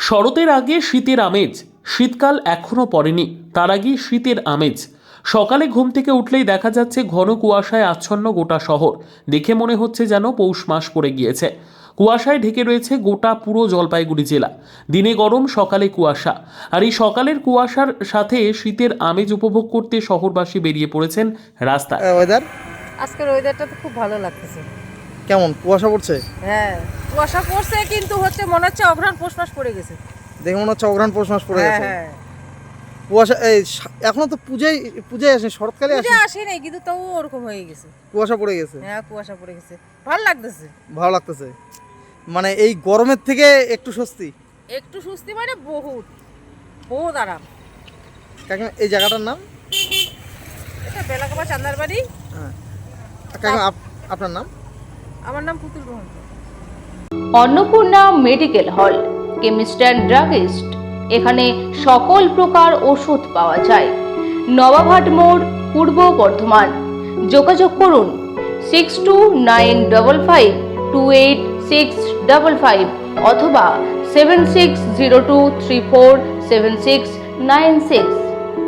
শরতের আগে শীতের আমেজ, শীতকাল এখনও পড়েনি, তার আগে শীতের আমেজ। সকালে ঘুম থেকে উঠলেই দেখা যাচ্ছে ঘন কুয়াশায় আচ্ছন্ন গোটা শহর। দেখে মনে হচ্ছে যেন পৌষ মাস পড়ে গিয়েছে। কুয়াশায় ঢেকে রয়েছে গোটা পুরো জলপাইগুড়ি জেলা। দিনে গরম, সকালে কুয়াশা। আর এই সকালের কুয়াশার সাথে শীতের আমেজ উপভোগ করতে শহরবাসী বেরিয়ে পড়েছেন রাস্তায়। ওয়েদার আজকের ওয়েদারটা তো খুব ভালো লাগতেছে। কেমন? কুয়াশা পড়ছে? হ্যাঁ, কুয়াশা পড়ছে, কিন্তু মনে হচ্ছে অঘ্রাণ পৌষ মাস পড়ে গেছে। দেখে মনে হচ্ছে অঘ্রাণ পৌষ মাস পড়ে হ্যাঁ গেছে। হ্যাঁ, কুয়াশা এখনো তো পূজায় আসে, শরৎকালে আসে, পূজা আসে নাই, কিন্তু তাও ওরকম হয়ে গেছে। কুয়াশা পড়ে গেছে। হ্যাঁ, কুয়াশা পড়ে গেছে, ভালো লাগতেছে। ভালো লাগতেছে, মানে এই গরমের থেকে একটু স্বস্তি। একটু সুস্থি মানে বহুত বহুত আরাম। কাকিমা, এই জায়গাটার নাম? এটা বেলাকাবা চান্দার বাড়ি। হ্যাঁ কাকিমা, আপনার নাম? আমার নাম Putul Mohan. Annapurna medical hall, chemist and druggist. এখানে সকল প্রকার ওষুধ পাওয়া যায়। নবাবহাট মোড়, পূর্ব বর্ধমান। যোগাযোগ করুন 6295528655 অথবা 7602347696।